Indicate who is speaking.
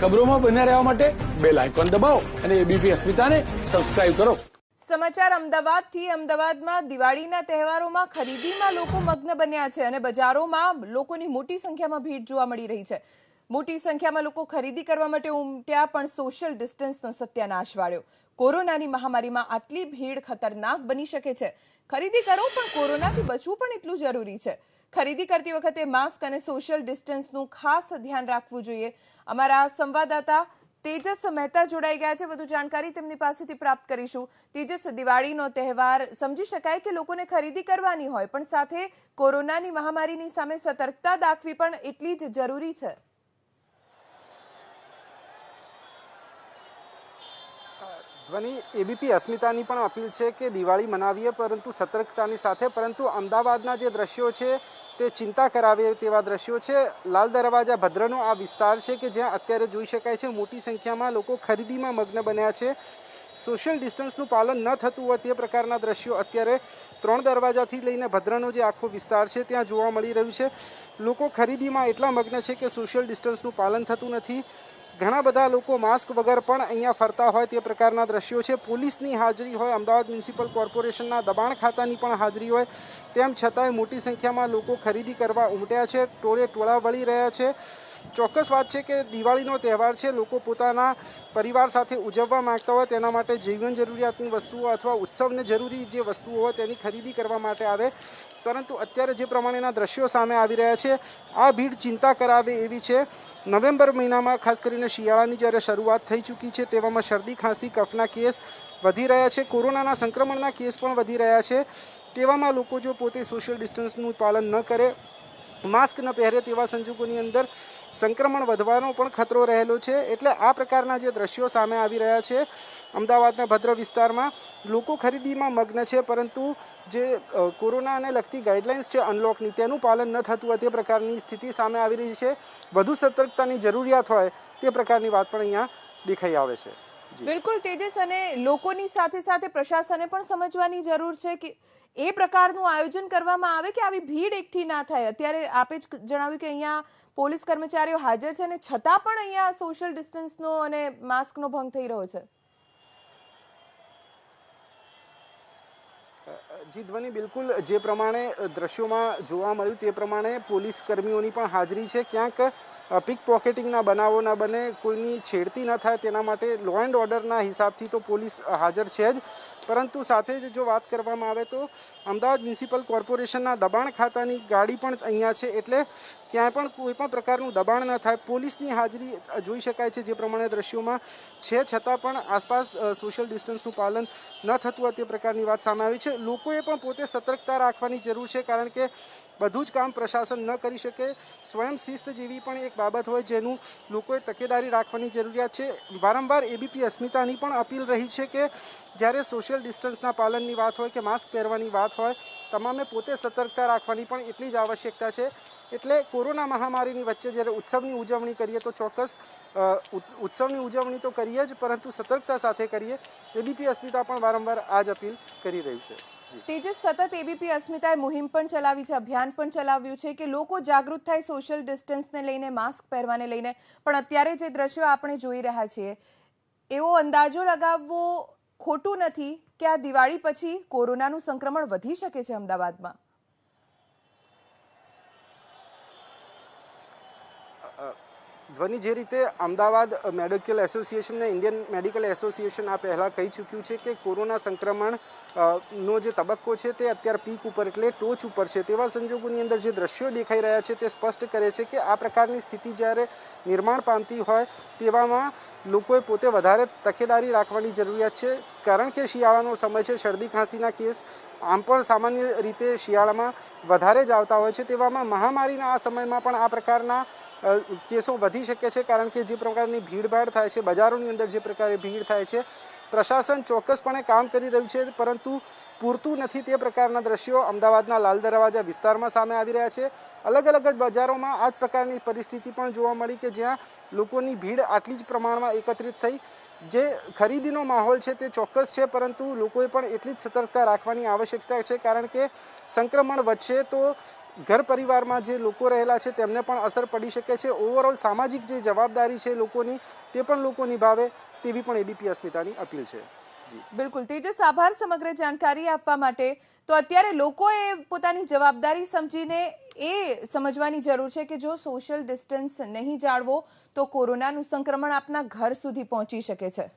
Speaker 1: ખબરોમાં બન્યા રહેવા માટે બેલ આઇકોન દબાવો અને એબીપી અસ્મિતાને સબસ્ક્રાઇબ કરો।
Speaker 2: સમાચાર અમદાવાદથી। અમદાવાદમાં દિવાળીના તહેવારોમાં ખરીદીમાં લોકો મગ્ન બન્યા છે અને બજારોમાં લોકોની મોટી સંખ્યામાં ભીડ જોવા મળી રહી છે। મોટી સંખ્યામાં લોકો ખરીદી કરવા માટે ઉમટ્યા, પણ સોશિયલ ડિસ્ટન્સનો સત્યાનાશ વાળ્યો। કોરોનાની મહામારીમાં આટલી ભીડ ખતરનાક બની શકે છે। ખરીદી કરો, પણ કોરોનાથી બચવું પણ એટલું જરૂરી છે। ખરીદી કરતી વખતે માસ્ક અને સોશિયલ ડિસ્ટન્સનું ખાસ ધ્યાન રાખવું જોઈએ। અમારા સંવાદદાતા તેજસ મહેતા જોડાઈ ગયા છે, વધુ જાણકારી તેમની પાસેથી પ્રાપ્ત કરીશું। તેજસ, દિવાળીનો તહેવાર સમજી શકાય કે લોકોને ખરીદી કરવાની હોય, પણ સાથે કોરોનાની મહામારીની સામે સતર્કતા દાખવી પણ એટલી જ જરૂરી છે।
Speaker 3: ધ્વનિ, એબીપી અસ્મિતાની પણ અપીલ છે કે દિવાળી મનાવીએ પરંતુ સતર્કતાની સાથે। પરંતુ અમદાવાદના જે દ્રશ્યો છે તે ચિંતા કરાવે તેવા દ્રશ્યો છે। લાલ દરવાજા ભદ્રનો આ વિસ્તાર છે કે જ્યાં અત્યારે જોઈ શકાય છે મોટી સંખ્યામાં લોકો ખરીદીમાં મગ્ન બન્યા છે। સોશિયલ ડિસ્ટન્સનું પાલન ન થતું હોય તે પ્રકારના દ્રશ્યો અત્યારે 3 દરવાજાથી લઈને ભદ્રનો જે આખો વિસ્તાર છે ત્યાં જોવા મળી રહ્યું છે। લોકો ખરીદીમાં એટલા મગ્ન છે કે સોશિયલ ડિસ્ટન્સનું પાલન થતું નથી। ઘણા બધા લોકો માસ્ક વગર પણ અહીંયા ફરતા હોય તે પ્રકારના દ્રશ્યો છે। પોલીસની હાજરી હોય, અમદાવાદ મ્યુનિસિપલ કોર્પોરેશનના દબાણ ખાતાની પણ હાજરી હોય, તેમ છતાંય મોટી સંખ્યામાં લોકો ખરીદી કરવા ઉમટ્યા છે, ટોળે ટોળા વળી રહ્યા છે। ચોક્કસ વાત છે કે દિવાળીનો તહેવાર છે, લોકો પોતાના પરિવાર સાથે ઉજવવા માંગતા હોય તેના માટે જીવન જરૂરિયાતની વસ્તુઓ અથવા ઉત્સવને જરૂરી જે વસ્તુઓ હોય તેની ખરીદી કરવા માટે આવે, પરંતુ અત્યારે જે પ્રમાણેના દ્રશ્યો સામે આવી રહ્યા છે આ ભીડ ચિંતા કરાવે એવી છે। નવેમ્બર મહિનામાં ખાસ કરીને શિયાળાની જ્યારે શરૂઆત થઈ ચૂકી છે તેવામાં શરદી, ખાંસી, કફના કેસ વધી રહ્યા છે, કોરોનાના સંક્રમણના કેસ પણ વધી રહ્યા છે। તેવામાં લોકો જો પોતે સોશિયલ ડિસ્ટન્સનું પાલન ન કરે, માસ્ક ન પહેરે તેવા સંજોગોની અંદર સંક્રમણ વધવાનો પણ ખતરો રહેલો છે। એટલે આ પ્રકારના જે દ્રશ્યો સામે આવી રહ્યા છે અમદાવાદના ભદ્ર વિસ્તારમાં, લોકો ખરીદીમાં મગ્ન છે, પરંતુ જે કોરોનાને લગતી ગાઈડલાઇન્સ છે અનલોકની, તેનું પાલન ન થતું હોય તે પ્રકારની સ્થિતિ સામે આવી રહી છે। વધુ સતર્કતાની જરૂરિયાત હોય તે પ્રકારની વાત પણ અહીંયા દેખાઈ આવે છે।
Speaker 2: બિલકુલ તેજસ, અને લોકોની સાથે સાથે પ્રશાસને પણ સમજવાની જરૂર છે કે એ પ્રકારનું આયોજન કરવામાં આવે કે આવી ભીડ એકઠી ના થાય। અત્યારે આપે જ જણાવ્યું કે અહીંયા પોલીસ કર્મચારીઓ હાજર છે અને છતાં પણ અહીંયા સોશિયલ ડિસ્ટન્સનો અને માસ્કનો ભંગ થઈ રહ્યો છે।
Speaker 3: જી ધ્વનિ, બિલકુલ જે પ્રમાણે દ્રશ્યોમાં જોવા મળ્યું તે પ્રમાણે પોલીસ કર્મીઓની પણ હાજરી છે। ક્યાંક પિક પોકેટિંગના બનાવો ન બને, કોઈની છેડતી ન થાય તેના માટે લો એન્ડ ઓર્ડરના હિસાબથી તો પોલીસ હાજર છે જ, પરંતુ સાથે જ જો વાત કરવામાં આવે તો અમદાવાદ મ્યુનિસિપલ કોર્પોરેશનના દબાણ ખાતાની ગાડી પણ અહીંયા છે, એટલે ક્યાંય પણ કોઈ પણ પ્રકારનું દબાણ ન થાય, પોલીસની હાજરી જોઈ શકાય છે જે પ્રમાણે દ્રશ્યોમાં છે, છતાં પણ આસપાસ સોશિયલ ડિસ્ટન્સનું પાલન ન થતું હોય તે પ્રકારની વાત સામે આવી છે। લોકોએ પણ પોતે સતર્કતા રાખવાની જરૂર છે, કારણ કે બધું જ કામ પ્રશાસન ન કરી શકે। સ્વયં શિસ્ત જેવી પણ એક બાબત હોય જેનું લોકોએ તકેદારી રાખવાની જરૂરિયાત છે। વારંવાર એબીપી અસ્મિતાની પણ અપીલ રહી છે કે જ્યારે સોશિયલ ડિસ્ટન્સના પાલનની વાત હોય કે માસ્ક પહેરવાની વાત હોય, તમામે પોતે સતર્કતા રાખવાની પણ એટલી જ આવશ્યકતા છે। એટલે કોરોના મહામારીની વચ્ચે જ્યારે ઉત્સવની ઉજવણી કરીએ તો ચોક્કસ ઉત્સવની ઉજવણી તો કરીએ જ, પરંતુ સતર્કતા સાથે કરીએ। એબીપી અસ્મિતા પણ વારંવાર આ જ અપીલ કરી રહ્યું છે।
Speaker 2: તેજસ, સતત એબીપી અસ્મિતાએ મુહિમ પણ ચલાવી છે, અભિયાન પણ ચલાવ્યું છે કે લોકો જાગૃત થાય સોશિયલ ડિસ્ટન્સને લઈને, માસ્ક પહેરવાને લઈને, પણ અત્યારે જે દ્રશ્યો આપણે જોઈ રહ્યા છીએ એવો અંદાજો લગાવવો ખોટું નથી કે આ દિવાળી પછી કોરોનાનું સંક્રમણ વધી શકે છે અમદાવાદમાં।
Speaker 3: ધ્વનિ, જે રીતે અમદાવાદ મેડિકલ એસોસિએશન અને ઇન્ડિયન મેડિકલ એસોસિએશન આ પહેલાં કહી ચૂક્યું છે કે કોરોના સંક્રમણ નો જે તબક્કો છે તે અત્યારે પીક ઉપર એટલે ટોચ ઉપર છે, તેવા સંજોગોની અંદર જે દ્રશ્યો દેખાઈ રહ્યા છે તે સ્પષ્ટ કરે છે કે આ પ્રકારની સ્થિતિ જ્યારે નિર્માણ પામતી હોય તેવામાં લોકોએ પોતે વધારે તકેદારી રાખવાની જરૂરિયાત છે, કારણ કે શિયાળાનો સમય છે, શરદી ખાંસીના કેસ આમ પણ સામાન્ય રીતે શિયાળામાં વધારે જ આવતા હોય છે। તેવામાં મહામારીના આ સમયમાં પણ આ પ્રકારના કેસો વધી શકે છે, કારણ કે જે પ્રકારની ભીડભાડ થાય છે, બજારોની અંદર જે પ્રકારે ભીડ થાય છે, પ્રશાસન ચોક્કસપણે કામ કરી રહ્યું છે, પરંતુ પૂરતું નથી। તે પ્રકારના દ્રશ્યો અમદાવાદના લાલ દરવાજા વિસ્તારમાં સામે આવી રહ્યા છે। અલગ અલગ જ બજારોમાં આ જ પ્રકારની પરિસ્થિતિ પણ જોવા મળી કે જ્યાં લોકોની ભીડ આટલી જ પ્રમાણમાં એકત્રિત થઈ। જે ખરીદીનો માહોલ છે તે ચોક્કસ છે, પરંતુ લોકોએ પણ એટલી જ સતર્કતા રાખવાની આવશ્યકતા છે, કારણ કે સંક્રમણ વધશે તો ઘર પરિવારમાં જે લોકો રહેલા છે તેમને પણ અસર પડી શકે છે. ઓવરઓલ સામાજિક જે જવાબદારી છે લોકોની તે પણ લોકો નિભાવે તેવી પણ એબીપી અસ્મિતાની અપીલ છે.
Speaker 2: બિલકુલ તેજસ, આભાર સમગ્ર જાણકારી આપવા માટે. તો અત્યારે લોકોએ પોતાની જવાબદારી સમજીને એ સમજવાની જરૂર છે કે જો સોશિયલ ડિસ્ટન્સ નહીં જાળવો તો કોરોનાનું સંક્રમણ આપના ઘર સુધી પહોંચી શકે છે.